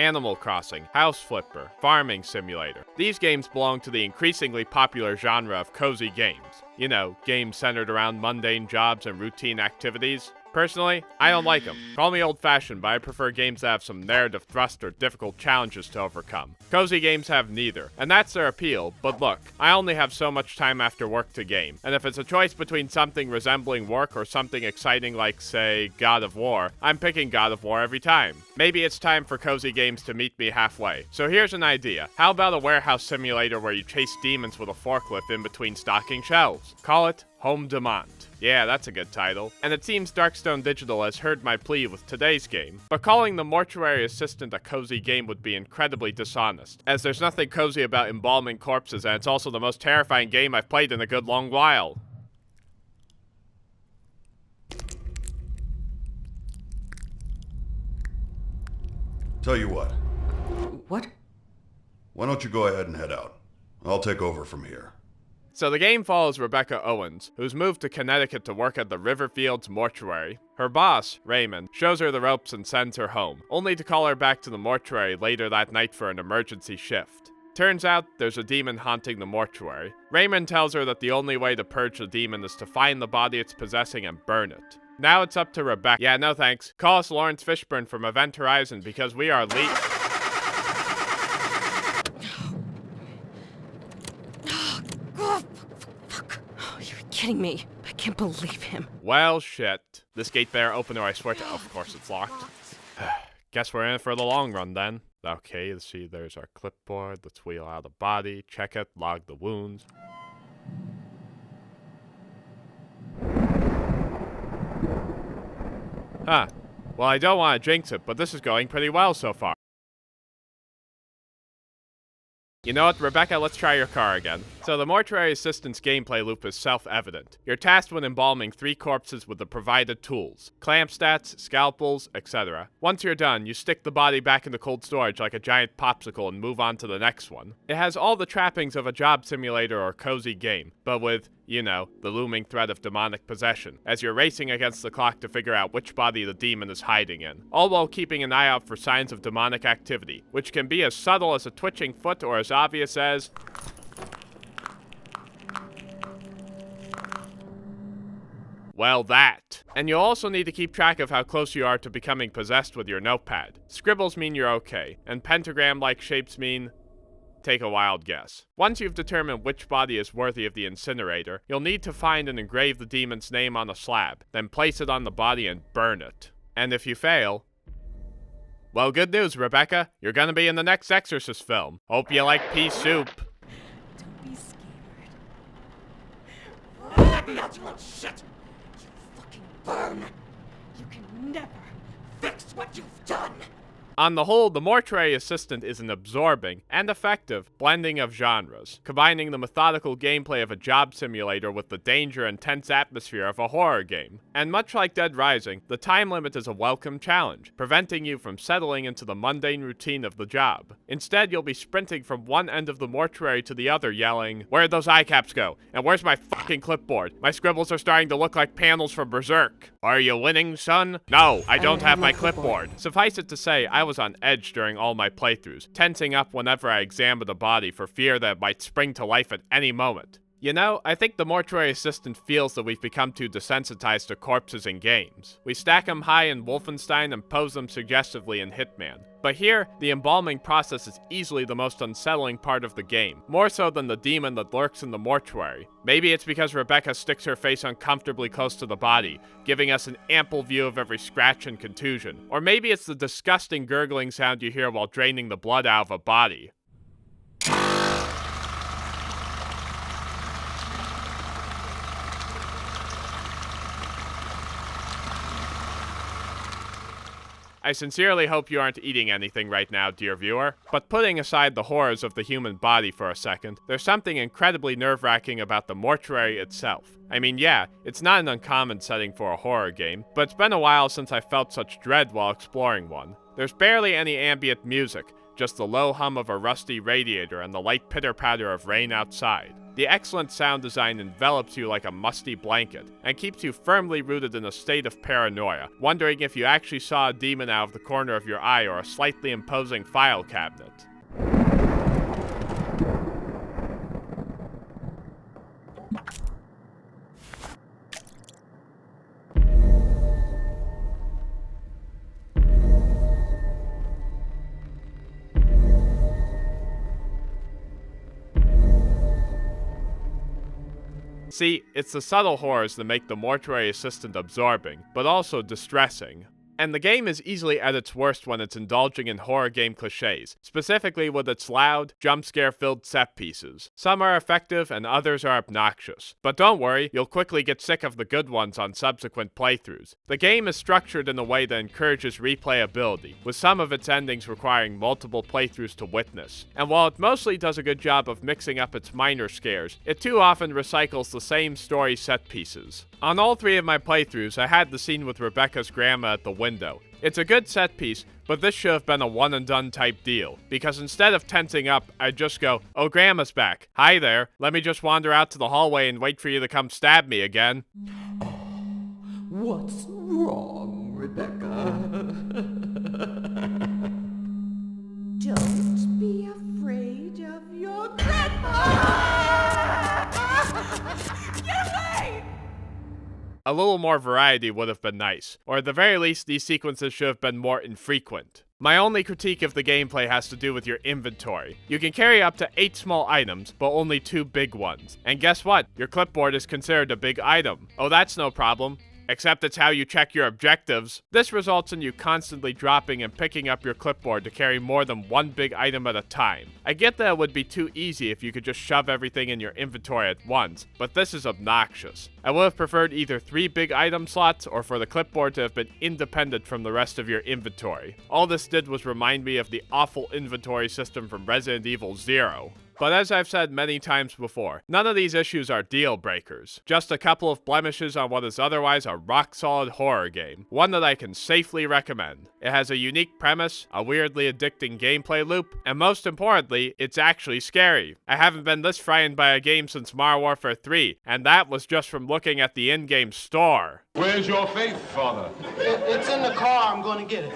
Animal Crossing, House Flipper, Farming Simulator. These games belong to the increasingly popular genre of cozy games. You know, games centered around mundane jobs and routine activities. Personally, I don't like them. Call me old-fashioned, but I prefer games that have some narrative thrust or difficult challenges to overcome. Cozy games have neither, and that's their appeal, but look, I only have so much time after work to game, and if it's a choice between something resembling work or something exciting like, say, God of War, I'm picking God of War every time. Maybe it's time for cozy games to meet me halfway. So here's an idea. How about a warehouse simulator where you chase demons with a forklift in between stocking shelves? Call it Home Demand. Yeah, that's a good title. And it seems Darkstone Digital has heard my plea with today's game, but calling the Mortuary Assistant a cozy game would be incredibly dishonest, as there's nothing cozy about embalming corpses, and it's also the most terrifying game I've played in a good long while. Tell you what. What? Why don't you go ahead and head out? I'll take over from here. So the game follows Rebecca Owens, who's moved to Connecticut to work at the Riverfields Mortuary. Her boss, Raymond, shows her the ropes and sends her home, only to call her back to the mortuary later that night for an emergency shift. Turns out, there's a demon haunting the mortuary. Raymond tells her that the only way to purge the demon is to find the body it's possessing and burn it. Now it's up to Rebecca. Yeah, no thanks. Call us Lawrence Fishburne from Event Horizon because we are Kidding me. I can't believe him. Well, shit. This gate better open or I swear to— of course it's locked. Guess we're in it for the long run then. Okay, let's see, there's our clipboard. Let's wheel out the body, check it, log the wounds. Huh. Well, I don't want to jinx it, but this is going pretty well so far. You know what, Rebecca, let's try your car again. So the Mortuary Assistant's gameplay loop is self-evident. You're tasked with embalming 3 corpses with the provided tools. Clamp stats, scalpels, etc. Once you're done, you stick the body back into cold storage like a giant popsicle and move on to the next one. It has all the trappings of a job simulator or cozy game, but with, you know, the looming threat of demonic possession, as you're racing against the clock to figure out which body the demon is hiding in, all while keeping an eye out for signs of demonic activity, which can be as subtle as a twitching foot or as obvious as— well, that. And you'll also need to keep track of how close you are to becoming possessed with your notepad. Scribbles mean you're okay, and pentagram-like shapes mean— take a wild guess. Once you've determined which body is worthy of the incinerator, you'll need to find and engrave the demon's name on a slab, then place it on the body and burn it. And if you fail— well, good news, Rebecca. You're gonna be in the next Exorcist film. Hope you like pea soup. Don't be scared. Let me out, you little shit! You fucking burn! You can never. Fix what you've done! On the whole, the Mortuary Assistant is an absorbing and effective blending of genres, combining the methodical gameplay of a job simulator with the danger and tense atmosphere of a horror game. And much like Dead Rising, the time limit is a welcome challenge, preventing you from settling into the mundane routine of the job. Instead, you'll be sprinting from one end of the mortuary to the other yelling, "Where'd those eye caps go? And where's my fucking clipboard? My scribbles are starting to look like panels from Berserk. Are you winning, son? No, I don't have my clipboard." Suffice it to say, I was on edge during all my playthroughs, tensing up whenever I examined a body for fear that it might spring to life at any moment. You know, I think the Mortuary Assistant feels that we've become too desensitized to corpses in games. We stack them high in Wolfenstein and pose them suggestively in Hitman. But here, the embalming process is easily the most unsettling part of the game, more so than the demon that lurks in the mortuary. Maybe it's because Rebecca sticks her face uncomfortably close to the body, giving us an ample view of every scratch and contusion. Or maybe it's the disgusting gurgling sound you hear while draining the blood out of a body. I sincerely hope you aren't eating anything right now, dear viewer. But putting aside the horrors of the human body for a second, there's something incredibly nerve-wracking about the mortuary itself. I mean, yeah, it's not an uncommon setting for a horror game, but it's been a while since I felt such dread while exploring one. There's barely any ambient music, just the low hum of a rusty radiator and the light pitter-patter of rain outside. The excellent sound design envelops you like a musty blanket, and keeps you firmly rooted in a state of paranoia, wondering if you actually saw a demon out of the corner of your eye or a slightly imposing file cabinet. See, it's the subtle horrors that make the Mortuary Assistant absorbing, but also distressing. And the game is easily at its worst when it's indulging in horror game cliches, specifically with its loud, jump-scare-filled set pieces. Some are effective and others are obnoxious. But don't worry, you'll quickly get sick of the good ones on subsequent playthroughs. The game is structured in a way that encourages replayability, with some of its endings requiring multiple playthroughs to witness. And while it mostly does a good job of mixing up its minor scares, it too often recycles the same story set pieces. On all 3 of my playthroughs, I had the scene with Rebecca's grandma at the window. It's a good set piece, but this should have been a one-and-done type deal, because instead of tensing up, I'd just go, "Oh, Grandma's back. Hi there. Let me just wander out to the hallway and wait for you to come stab me again." What's wrong, Rebecca? Don't be afraid of your grandma! Get away! A little more variety would have been nice, or at the very least these sequences should have been more infrequent. My only critique of the gameplay has to do with your inventory. You can carry up to 8 small items, but only 2 big ones. And guess what? Your clipboard is considered a big item. Oh, that's no problem. Except it's how you check your objectives. This results in you constantly dropping and picking up your clipboard to carry more than 1 big item at a time. I get that it would be too easy if you could just shove everything in your inventory at once, but this is obnoxious. I would have preferred either 3 big item slots or for the clipboard to have been independent from the rest of your inventory. All this did was remind me of the awful inventory system from Resident Evil 0. But as I've said many times before, none of these issues are deal breakers. Just a couple of blemishes on what is otherwise a rock-solid horror game. One that I can safely recommend. It has a unique premise, a weirdly addicting gameplay loop, and most importantly, it's actually scary. I haven't been this frightened by a game since Modern Warfare 3, and that was just from looking at the in-game store. Where's your faith, Father? It's in the car. I'm going to get it.